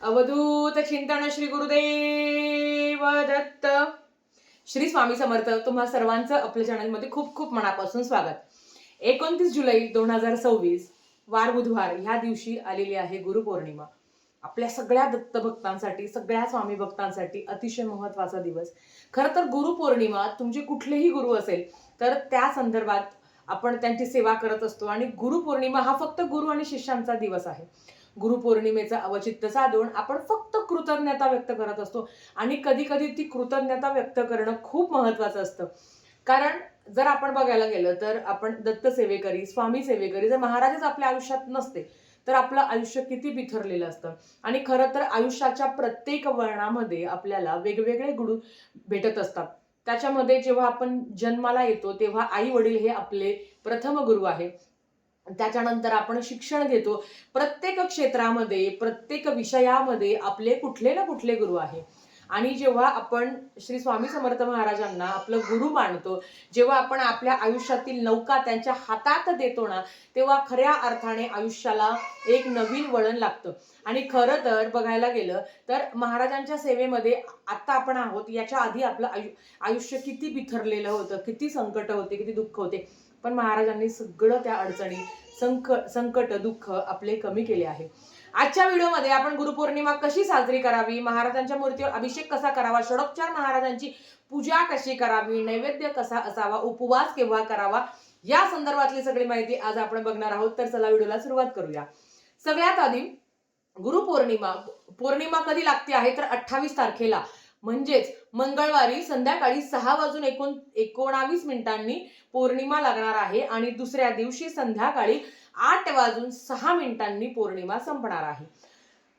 अवधूत चिंतन श्री गुरुदेव दत्त. श्री स्वामी समर्थ. तुम्हा सर्वांचं आपल्या चॅनलमध्ये खूप खूप मनापासून स्वागत. 29 जुलै 2026 वार बुधवार ह्या दिवशी आलेली आहे गुरुपौर्णिमा. आपल्या सगळ्या दत्त भक्तांसाठी, सगळ्या स्वामी भक्तांसाठी अतिशय महत्वाचा दिवस. खरं तर गुरुपौर्णिमा तुमचे कुठलेही गुरु असेल तर त्या संदर्भात आपण त्यांची सेवा करत असतो. आणि गुरुपौर्णिमा हा फक्त गुरु आणि शिष्यांचा दिवस आहे. गुरुपौर्णिमेचा अवचित्त साधून आपण फक्त कृतज्ञता व्यक्त करत असतो. आणि कधी कधी ती कृतज्ञता व्यक्त करणं खूप महत्वाचं असतं. कारण जर आपण बघायला गेलं तर आपण दत्त सेवेकरी, स्वामी सेवेकरी जर महाराजच आपल्या आयुष्यात नसते तर आपलं आयुष्य किती बिथरलेलं असतं. आणि खरं तर आयुष्याच्या प्रत्येक वळणामध्ये आपल्याला वेगवेगळे गुरु भेटत असतात. त्याच्यामध्ये जेव्हा आपण जन्माला येतो तेव्हा आई वडील हे आपले प्रथम गुरु आहे. त्याच्यानंतर आपण शिक्षण घेतो. प्रत्येक क्षेत्रामध्ये, प्रत्येक विषयामध्ये आपले कुठले ना कुठले गुरु आहे. आणि जेव्हा आपण श्री स्वामी समर्थ महाराजांना आपलं गुरु मानतो, जेव्हा आपण आपल्या आयुष्यातील नौका त्यांच्या हातात देतो ना, तेव्हा खऱ्या अर्थाने आयुष्याला एक नवीन वळण लागतं. आणि खरं तर बघायला गेलं तर महाराजांच्या सेवेमध्ये आता आपण आहोत, याच्या आधी आपलं आयुष्य किती बिथरलेलं होतं, किती संकट होते, किती दुःख होते. पण महाराजांनी सगळं त्या अडचणी, संकट, दुःख आपले कमी केले आहे. आजच्या व्हिडिओमध्ये आपण गुरुपौर्णिमा कशी साजरी करावी, महाराजांच्या मूर्तीवर अभिषेक कसा करावा, षोडोपचार महाराजांची पूजा कशी करावी, नैवेद्य कसा असावा, उपवास केव्हा करावा, या संदर्भातली सगळी माहिती आज आपण बघणार आहोत. तर चला व्हिडिओला सुरुवात करूया. सगळ्यात आधी पौर्णिमा कधी लागते आहे तर 28 तारखेला, म्हणजेच मंगळवारी संध्याकाळी 6:19 पौर्णिमा लागणार आहे. आणि दुसऱ्या दिवशी संध्याकाळी 8:06 पौर्णिमा संपणार आहे.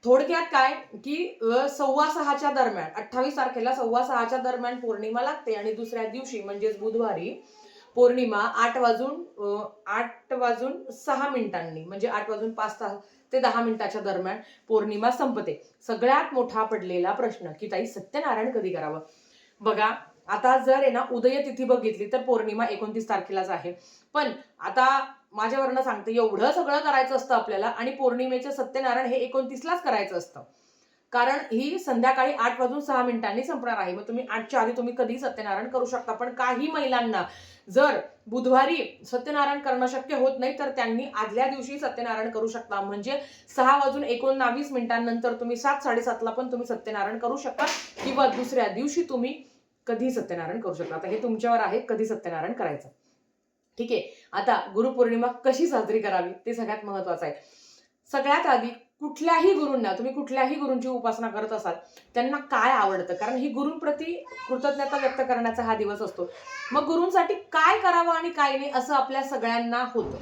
थोडक्यात काय की 6:15च्या दरम्यान, 28 तारखेला 6:15च्या दरम्यान पौर्णिमा लागते. आणि दुसऱ्या दिवशी म्हणजेच बुधवारी पौर्णिमा 8:06 म्हणजे 8:05 ते 10 दरम्यान पौर्णिमा संपते. सगळ्यात मोठा पडलेला प्रश्न की ताई सत्यनारायण कधी करावं. बघा, आता जर आहे ना उदय तिथी बघितली तर पौर्णिमा 29 तारखेलाच आहे. पण आता माझ्यावरनं सांगते, एवढं सगळं करायचं असतं आपल्याला आणि पौर्णिमेचं सत्यनारायण हे 29लाच करायचं असतं. कारण ही संध्याकाळी 8:06 संपणार आहे. मग तुम्ही 8च्या आधी तुम्ही कधी सत्यनारायण करू शकता. पण काही महिलांना जर बुधवारी सत्यनारायण करणं शक्य होत नाही तर त्यांनी आदल्या दिवशी सत्यनारायण करू शकता. म्हणजे 6:19 नंतर तुम्ही 7-7:30ला पण तुम्ही सत्यनारायण करू शकता. किंवा दुसऱ्या दिवशी तुम्ही कधी सत्यनारायण करू शकता. आता हे तुमच्यावर आहे कधी सत्यनारायण करायचं. ठीक आहे. आता गुरुपौर्णिमा कशी साजरी करावी ते सगळ्यात महत्वाचं आहे. सगळ्यात आधी तुम्ही कुठल्याही गुरूंची उपासना करत असाल, त्यांना काय आवडतं, कारण ही गुरूंप्रती कृतज्ञता व्यक्त करण्याचा हा दिवस असतो. मग गुरूंसाठी काय करावं आणि काय नाही असं आपल्या सगळ्यांना होतं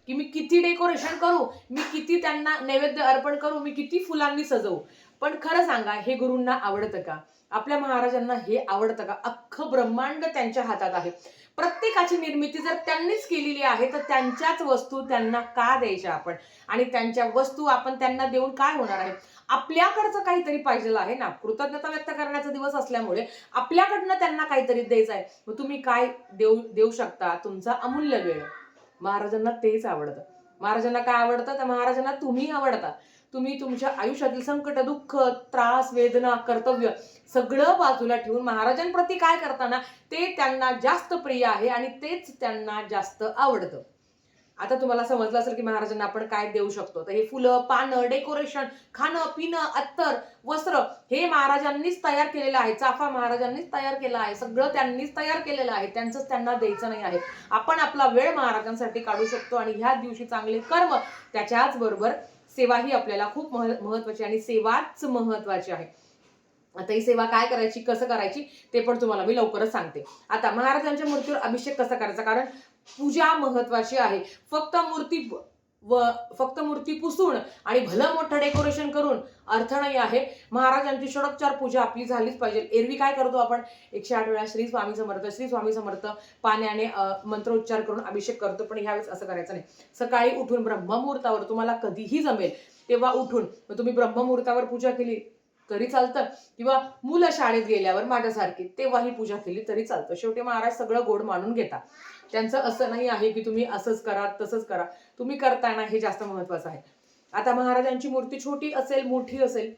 की मी किती डेकोरेशन करू, मी किती त्यांना नैवेद्य अर्पण करू, मी किती फुलांनी सजवू. पण खरं सांगा, हे गुरूंना आवडतं का? आपल्या महाराजांना हे आवडतं का? अख्खं ब्रह्मांड त्यांच्या हातात आहे. प्रत्येकाची निर्मिती जर त्यांनीच केलेली आहे तर त्यांच्याच वस्तू त्यांना का द्यायच्या आपण? आणि त्यांच्या वस्तू आपण त्यांना देऊन काय होणार आहे? आपल्याकडचं काहीतरी पाहिजे आहे ना. कृतज्ञता व्यक्त करण्याचा दिवस असल्यामुळे आपल्याकडनं त्यांना काहीतरी द्यायचं आहे. मग तुम्ही काय देऊ शकता? तुमचा अमूल्य वेळ. महाराजांना तेच आवडतं. महाराजांना काय आवडतं? तर महाराजांना तुम्ही आवडता. तुम्ही तुमच्या आयुष्यातील संकट, दुःख, त्रास, वेदना, कर्तव्य सगळं बाजूला ठेवून महाराजांप्रती काय करताना ते त्यांना जास्त प्रिय आहे आणि तेच त्यांना जास्त आवडतं. आता तुम्हाला समजलं असेल की महाराजांना आपण काय देऊ शकतो. तर हे फुलं, पानं, डेकोरेशन, खाणं, पिणं, अत्तर, वस्त्र हे महाराजांनीच तयार केलेलं आहे. चाफा महाराजांनीच तयार केला आहे. सगळं त्यांनीच तयार केलेलं आहे. त्यांचंच त्यांना द्यायचं नाही आहे. आपण आपला वेळ महाराजांसाठी काढू शकतो. आणि ह्या दिवशी चांगले कर्म, त्याच्याच बरोबर सेवा ही आपल्याला खूप महत्वाची आणि सेवाच महत्वाची आहे. आता ही सेवा काय करायची, कसं करायची ते पण तुम्हाला मी लवकरच सांगते. आता महाराजांच्या मूर्तीवर अभिषेक कसा करायचा, कारण पूजा महत्वाची आहे. फक्त मूर्ती पुसून आणि भलं मोठं डेकोरेशन करून अर्थ नाही आहे. महाराजांची षोडोपचार पूजा आपली झालीच पाहिजे. एरवी काय करतो आपण 108 वेळा श्री स्वामी समर्थ, श्री स्वामी समर्थ पाण्याने मंत्रोच्चार करून अभिषेक करतो. पण ह्यावेळेस असं करायचं नाही. सकाळी उठून ब्रह्ममुहूर्तावर, तुम्हाला कधीही जमेल तेव्हा उठून तुम्ही ब्रह्ममुहूर्तावर पूजा केली तरी चालतं. किंवा मुलं शाळेत गेल्यावर माझ्यासारखी तेव्हाही पूजा केली तरी चालतं. शेवटी महाराज सगळं गोड मानून घेतात. त्यांचं असं नाही आहे की तुम्ही असंच करा तसंच करा. तुम्ही करताना हे जास्त महत्वाचं आहे. आता महाराजांची मूर्ती छोटी असेल, मोठी असेल,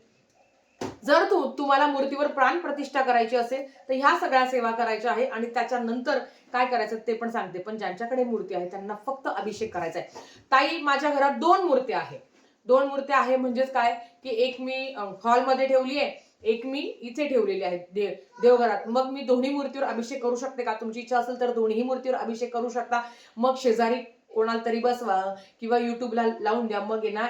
जर तुम्हाला मूर्तीवर प्राण प्रतिष्ठा करायची असेल तर ह्या सगळ्या सेवा करायच्या आहे आणि त्याच्यानंतर काय करायचं ते पण सांगते. पण ज्यांच्याकडे मूर्ती आहे त्यांना फक्त अभिषेक करायचा आहे. ताई माझ्या घरात 2 मूर्त्या आहे. 2 मूर्त्या आहे म्हणजेच काय की एक मी हॉलमध्ये ठेवली आहे, एक मी इथे ठेवलेली आहे देवघरात. मग मी दोन्ही मूर्तीवर अभिषेक करू शकते का? तुमची इच्छा असेल तर दोन्ही मूर्तीवर अभिषेक करू शकता. मग शेजारी कोणाला तरी बसवा किंवा युट्यूबला लावून द्या. मग आहे ना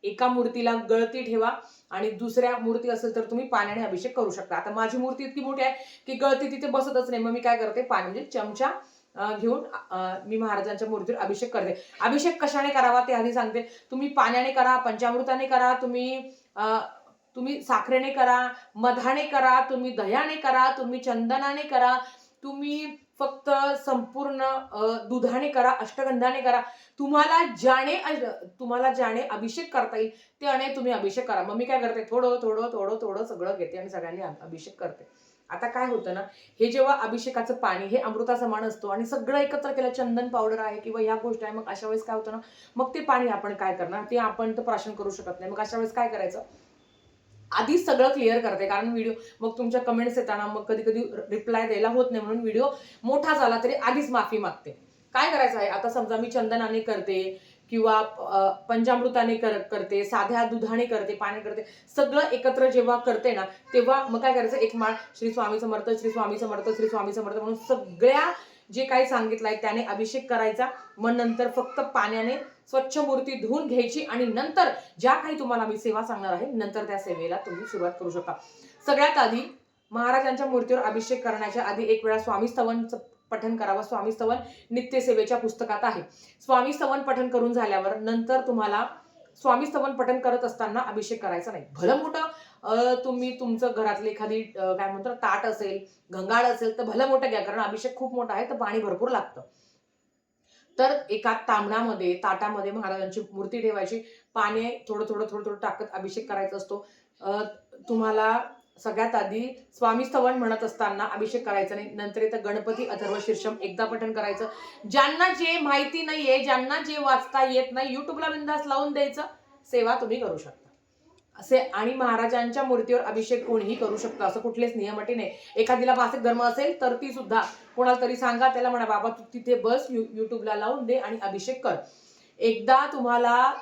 एका मूर्तीला गळती ठेवा आणि दुसऱ्या मूर्ती असेल तर तुम्ही पाण्याने अभिषेक करू शकता. आता माझी मूर्ती इतकी मोठी आहे की गळती तिथे बसतच नाही. मग मी काय करते, पाणी म्हणजे चमचा घेऊन मी महाराजांच्या मूर्तीवर अभिषेक करते. अभिषेक कशाने करावा ते आधी सांगते. तुम्ही पाण्याने करा, पंचामृताने करा, तुम्ही साखरेने करा, मधाने करा, तुम्ही दह्याने करा, तुम्ही चंदनाने करा, तुम्ही फक्त संपूर्ण दुधाने करा, अष्टगंधाने करा. तुम्हाला ज्याने अभिषेक करता येईल त्याने तुम्ही अभिषेक करा. मग मी काय करते, थोडं थोडं थोडं थोडं सगळं घेते आणि सगळ्यांनी अभिषेक करते. आता काय होतं ना, हे जेव्हा अभिषेकाचं पाणी हे अमृता समान असतो आणि सगळं एकत्र केलं, चंदन पावडर आहे किंवा ह्या गोष्टी आहे, मग अशा वेळेस काय होतं ना, मग ते पाणी आपण काय करणार, ते आपण तर प्राशन करू शकत नाही. मग अशा वेळेस काय करायचं, आधीच सगळं क्लिअर करते. कारण व्हिडिओ मग तुमच्या कमेंट्स येताना मग कधी कधी रिप्लाय द्यायला होत नाही, म्हणून व्हिडिओ मोठा झाला तरी आधीच माफी मागते. काय करायचं आहे, आता समजा मी चंदनाने करते किंवा पंचामृताने करते, साध्या दुधाने करते, पाणी करते, सगळं एकत्र जेव्हा करते ना तेव्हा मग काय करायचं, एक माळ श्री स्वामी समर्थ, श्री स्वामी समर्थ, श्री स्वामी समर्थ म्हणून सगळ्या जे काही सांगितलंय त्याने अभिषेक करायचा. मग नंतर फक्त पाण्याने स्वच्छ मूर्ती धुवून घ्यायची आणि नंतर ज्या काही तुम्हाला मी सेवा सांगणार आहे नंतर त्या सेवेला तुम्ही सुरुवात करू शकता. सगळ्यात आधी महाराजांच्या मूर्तीवर अभिषेक करण्याच्या आधी एक वेळा स्वामी स्तवनचं पठण करावं. स्वामी स्तवन नित्यसेवेच्या पुस्तकात आहे. स्वामी स्तवन पठण करून झाल्यावर नंतर तुम्हाला स्वामी स्तवन पठण करत असताना अभिषेक करायचा नाही. भलं मोठं तुम्ही तुमचं घरातले एखादी काय म्हणतो ताट असेल, घंगाळ असेल तर भलं मोठं घ्या, कारण अभिषेक खूप मोठा आहे तर पाणी भरपूर लागतं. तर एका ताटामध्ये महाराजांची मूर्ती ठेवायची, पाणी थोडं थोडं थोडं थोडं टाकत अभिषेक करायचा असतो. तुम्हाला सगळ्यात आधी स्वामी स्तवन म्हणत असताना अभिषेक करायचा नाही. नंतर येतं गणपती अथर्व शीर्षम एकदा पठण करायचं. ज्यांना जे माहिती नाहीये, ज्यांना जे वाचता येत नाही, युट्यूबला बिंदास लावून द्यायचं, सेवा तुम्ही करू शकता असे. आणि महाराजांच्या मूर्तीवर अभिषेक कोणीही करू शकतं, असं कुठलेच नियम अटी नाही. एखादीला भाषिक धर्म असेल तर ती सुद्धा कोणाला तरी सांगा, त्याला म्हणा बाबा तू तिथे बस, युट्यूबला लावून दे आणि अभिषेक कर. एकदा तुम्हाला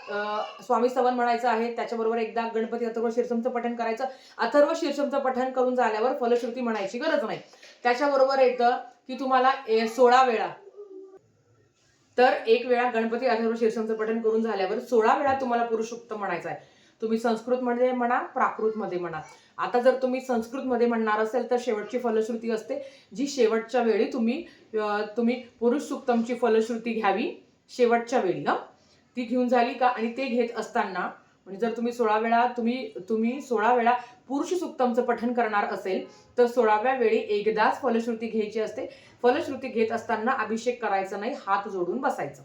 स्वामी स्तवन म्हणायचं आहे, त्याच्याबरोबर एकदा गणपती अथर्व शीर्षमचं पठण करायचं. अथर्व शीर्षमचं पठण करून झाल्यावर फलश्रुती म्हणायची गरज नाही. त्याच्याबरोबर येतं की तुम्हाला 16 वेळा, तर एक वेळा गणपती अथर्व शीर्षमचं पठण करून झाल्यावर 16 वेळा तुम्हाला पुरुष सूक्त म्हणायचं आहे. तुम्ही संस्कृत मध्ये म्हणा, प्राकृत मध्ये म्हणा. आता जर तुम्ही संस्कृत मध्ये म्हणणार असेल तर शेवटची फलश्रुती असते, जी शेवटच्या वेळी तुम्ही पुरुष सूक्तमची फलश्रुती घ्यावी शेवटच्या वेळी. ती घेऊन झाली का, आणि ते घेत असताना म्हणजे जर तुम्ही 16 वेळा तुम्ही 16 वेळा पुरुष सूक्तमचं पठण करणार असेल तर 16व्या वेळी एकदाच फलश्रुती घ्यायची असते. फलश्रुती घेत असताना अभिषेक करायचा नाही, हात जोडून बसायचं.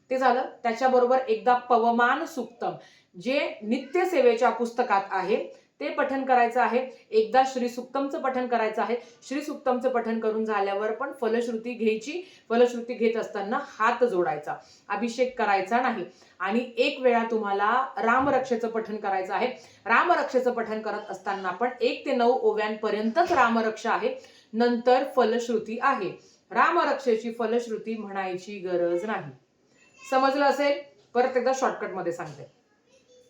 ते झालं. त्याच्याबरोबर एकदा पवमान सूक्तम जे नित्य सेवेच्या पुस्तकात आहे ते पठण करायचं आहे. एकदा श्री सुक्तमचं पठण करायचं आहे. श्री सुक्तमचं पठण करून झाल्यावर पण फलश्रुती घ्यायची. फलश्रुती घेत असताना हात जोडायचा, अभिषेक करायचा नाही. आणि एक वेळा तुम्हाला रामरक्षेचं पठण करायचं आहे. रामरक्षेचं पठण करत असताना पण 1 ते 9 ओव्यांपर्यंतच रामरक्षा आहे, नंतर फलश्रुती आहे. रामरक्षेची फलश्रुती म्हणायची गरज नाही. समजलं असेल? परत एकदा शॉर्टकट मध्ये सांगते.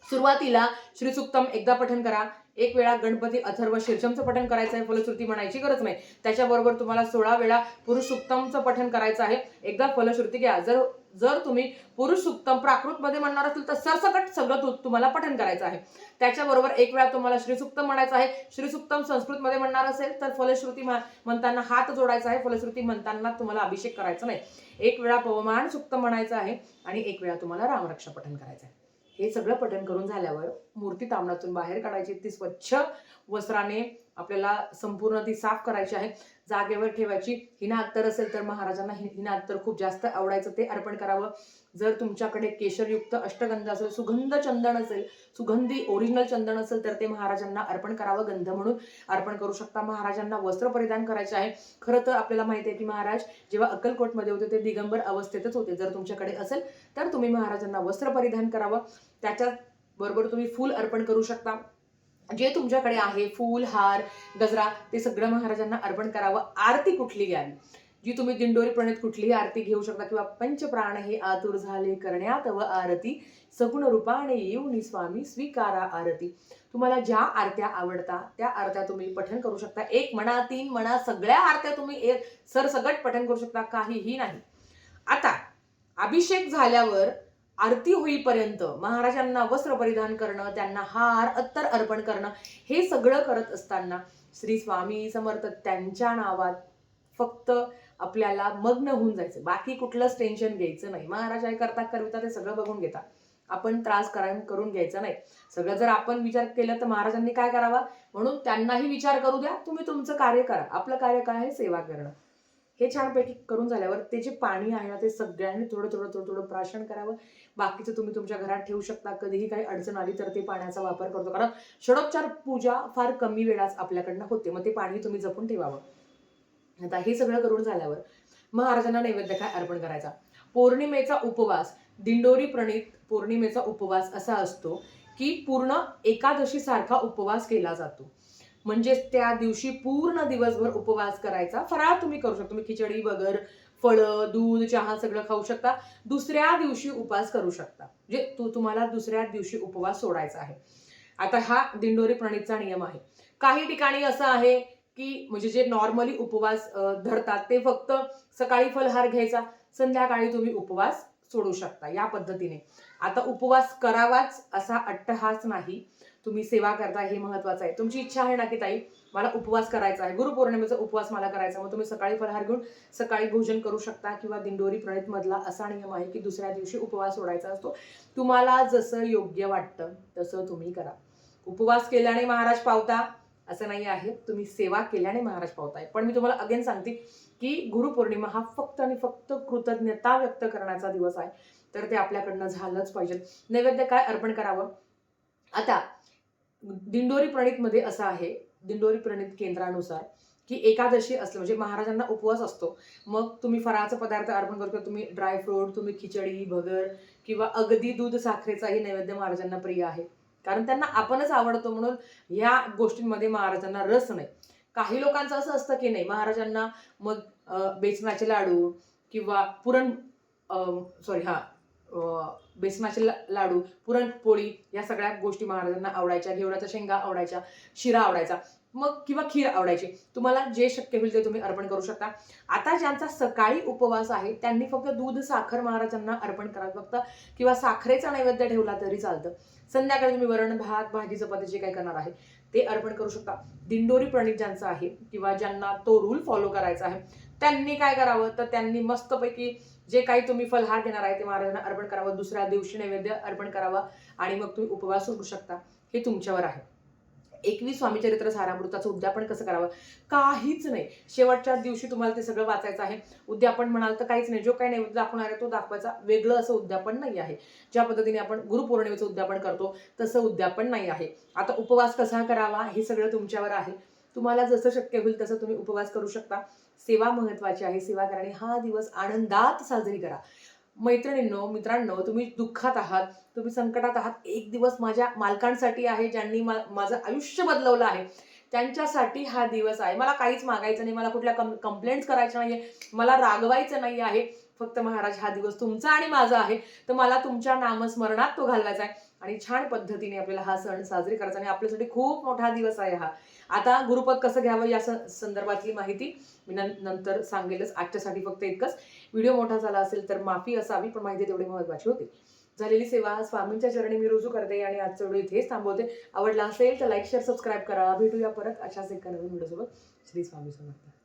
सुरुवातीला श्री सुक्तम एकदा पठण करा. एक वेळा गणपती अथर्व शीर्षमचं पठण करायचं आहे, फलश्रुती म्हणायची गरज नाही. त्याच्याबरोबर तुम्हाला 16 वेळा पुरुष सुक्तमचं पठण करायचं आहे. एकदा फलश्रुती घ्या. जर तुम्ही पुरुष सुक्तम प्राकृत मध्ये म्हणणार असेल तर सरसकट सगळं तुम्हाला पठण करायचं आहे. त्याच्याबरोबर एक वेळा तुम्हाला श्री सुक्तम म्हणायचं आहे. श्री सुक्तम संस्कृत मध्ये म्हणणार असेल तर फलश्रुती म्हणताना हात जोडायचा आहे. फलश्रुती म्हणताना तुम्हाला अभिषेक करायचा नाही. एक वेळा पवमान सुक्त म्हणायचं आहे आणि एक वेळा तुम्हाला रामरक्षा पठण करायचं आहे. हे सगळं पठण करून झाल्यावर मूर्ती तामणातून बाहेर काढायची. ती स्वच्छ वस्त्राने आपल्याला संपूर्ण ती साफ करायची आहे. जागेवर ठेवायची. हिना अत्तर असेल तर महाराजांना हिना अत्तर खूप जास्त आवडायचं, ते अर्पण करावं. जर तुमच्याकडे केशरयुक्त अष्टगंध असेल, सुगंध चंदन असेल, सुगंधी ओरिजिनल चंदन असेल तर ते महाराजांना अर्पण करावं. गंध म्हणून अर्पण करू शकता. महाराजांना वस्त्र परिधान करायचे आहे. खरं तर आपल्याला माहिती आहे की महाराज जेव्हा अक्कलकोटमध्ये होते ते दिगंबर अवस्थेतच होते. जर तुमच्याकडे असेल तर तुम्ही महाराजांना वस्त्र परिधान करावं. त्याच्याबरोबर तुम्ही फूल अर्पण करू शकता. जे तुमच्याकडे आहे फूल, हार, गजरा ते सगळं महाराजांना अर्पण करावं. आरती कुठली घ्यावी, जी तुम्ही दिंडोरी प्रणीत कुठलीही आरती घेऊ शकता, किंवा पंचप्राण हे आतुर झाले करण्यात व आरती, सगुण रूपाने येऊन स्वामी स्वीकारा आरती. तुम्हाला ज्या आरत्या आवडतात त्या आरत्या तुम्ही पठण करू शकता. 1 म्हणा, 3 म्हणा, सगळ्या आरत्या तुम्ही एक सरसगट पठण करू शकता, काहीही नाही. आता अभिषेक झाल्यावर आरती होईपर्यंत महाराजांना वस्त्र परिधान करणं, त्यांना हार अत्तर अर्पण करणं, हे सगळं करत असताना श्री स्वामी समर्थ त्यांच्या नावात फक्त आपल्याला मग्न होऊन जायचं. बाकी कुठलंच टेन्शन घ्यायचं नाही. महाराज काय करतात करविता ते सगळं बघून घेतात. आपण त्रास करून घ्यायचा नाही. सगळं जर आपण विचार केला तर महाराजांनी काय करावा, म्हणून त्यांनाही विचार करू द्या. तुम्ही तुमचं कार्य करा. आपलं कार्य काय आहे, सेवा करणं. हे छानपैकी करून झाल्यावर ते जे पाणी आहे ना ते सगळ्यांनी थोडं थोडं थोडं थोडं प्राशन करावं. बाकीचं तुम्ही तुमच्या घरात ठेवू शकता. कधीही काही अडचण आली तर ते पाण्याचा वापर करतो, कारण षडोपचार पूजा फार कमी वेळाच आपल्याकडनं होते. मग ते पाणी तुम्ही जपून ठेवावं. आता हे सगळं करून झाल्यावर महाराजांना नैवेद्य काय अर्पण करायचा. पौर्णिमेचा उपवास, दिंडोरी प्रणीत पौर्णिमेचा उपवास असा असतो की पूर्ण एकादशी सारखा उपवास केला जातो. म्हणजेच त्या दिवशी पूर्ण दिवसभर उपवास करायचा. फराळ तुम्ही करू शकता. तुम्ही खिचडी वगैरे, फळं, दूध, चहा सगळं खाऊ शकता. दुसऱ्या दिवशी उपवास करू शकता. म्हणजे तुम्हाला दुसऱ्या दिवशी उपवास सोडायचा आहे. आता हा दिंडोरी प्रणीतचा नियम आहे. काही ठिकाणी असं आहे की म्हणजे जे नॉर्मली उपवास धरतात ते फक्त सकाळी फलहार घ्यायचा, संध्याकाळी तुम्ही उपवास सोडू शकता. या पद्धतीने आता उपवास करावाच असा अट्टहास नाही. तुम्ही सेवा करता हे महत्वाचं आहे. तुमची इच्छा आहे ना की ताई मला उपवास करायचा आहे, गुरुपौर्णिमेचा उपवास मला करायचा, मग तुम्ही सकाळी फलहार घेऊन सकाळी भोजन करू शकता. किंवा दिंडोरी प्रणीत मधला असा नियम आहे की दुसऱ्या दिवशी उपवास सोडायचा असतो. तुम्हाला जसं योग्य वाटतं तसं तुम्ही करा. उपवास केल्याने महाराज पावता असं नाही आहे. तुम्ही सेवा केल्याने महाराज पावताय. पण मी तुम्हाला अगेन सांगते की गुरुपौर्णिमा हा फक्त आणि फक्त कृतज्ञता व्यक्त करण्याचा दिवस आहे. तर ते आपल्याकडनं झालंच पाहिजे. नैवेद्य काय अर्पण करावं. आता दिंडोरी प्रणीत मध्ये असं आहे, दिंडोरी प्रणीत केंद्रानुसार, की एकादशी असलं म्हणजे महाराजांना उपवास असतो. मग तुम्ही फराळाचा पदार्थ अर्पण करतो. तुम्ही ड्रायफ्रूट, तुम्ही खिचडी, भगर किंवा अगदी दूध साखरेचाही नैवेद्य महाराजांना प्रिय आहे. कारण त्यांना आपणच आवडतो म्हणून या गोष्टींमध्ये महाराजांना रस नाही. काही लोकांचं असं असतं की नाही महाराजांना मग बेसनाचे लाडू किंवा बेसनाचे लाडू, पुरणपोळी या सगळ्या गोष्टी महाराजांना आवडायच्या. घेवड्याच्या शेंगा आवडायच्या, शिरा आवडायचा, मग किंवा खीर आवडायची. तुम्हाला जे शक्य होईल ते तुम्ही अर्पण करू शकता. आता ज्यांचा सकाळी उपवास आहे त्यांनी फक्त दूध साखर महाराजांना अर्पण करा फक्त, किंवा साखरेचा नैवेद्य ठेवला तरी चालतं. संध्याकाळी तुम्ही वरण, भात, भाजी, चपाती जे काही करणार आहे ते अर्पण करू शकता. दिंडोरी प्रणीत ज्यांचं आहे किंवा ज्यांना तो रूल फॉलो करायचा आहे त्यांनी काय करावं, तर त्यांनी मस्तपैकी जे काही तुम्ही फलहार घेणार आहे ते महाराजांना अर्पण करावं. दुसऱ्या दिवशी नैवेद्य अर्पण करावा आणि मग तुम्ही उपवास सोडू शकता. हे तुमच्यावर आहे. 21 स्वामीचरित्र सारामृताचं उद्यापन कसं करावं, काहीच नाही. शेवटच्या दिवशी तुम्हाला ते सगळं वाचायचं आहे. उद्यापन म्हणाल तर काहीच नाही. जो काही नैवेद्य दाखवणार आहे तो दाखवायचा. वेगळं असं उद्यापन नाही आहे. ज्या पद्धतीने आपण गुरुपौर्णिमेचं उद्यापन करतो तसं उद्यापन नाही आहे. आता उपवास कसा करावा हे सगळं तुमच्यावर आहे. तुम्हाला जसं शक्य होईल तसं तुम्ही उपवास करू शकता. सेवा महत्वाची आहे. सेवा कराने हा दिवस आनंदात साजरी करा. मैत्रिणींनो, मित्रांनो, तुम्ही दुःखात आहात, तुम्ही संकटात आहात, एक दिवस माझ्या मालकांसाठी आहे ज्यांनी माझं आयुष्य बदलवलं आहे, त्यांच्यासाठी हा दिवस आहे. मला काहीच मागायचं नाही, मला कुठल्या कंप्लेंट्स करायच्या नाहीये, मला रागवायचं नाही आहे. फक्त महाराज हा दिवस तुमचा आणि माझा आहे, तर मला तुमच्या नामस्मरणात तो घालवायचा आहे आणि छान पद्धतीने आपल्याला हा सण साजरी करायचा आणि आपल्यासाठी खूप मोठा दिवस आहे हा. आता गुरुपद कसं घ्यावं या संदर्भातली माहिती मी नंतर सांगेलच. आजच्यासाठी फक्त इतकंच. व्हिडिओ मोठा झाला असेल तर माफी असावी, पण माहिती तेवढी महत्वाची होती. झालेली सेवा स्वामींच्या चरणी मी रुजू करते आणि आजचा व्हिडिओ इथेच थांबवते. आवडला असेल तर लाईक, शेअर, सबस्क्राईब करा. भेटूया परत अशाच एका नवीन व्हिडिओ सोबत. श्री स्वामी समर्थ.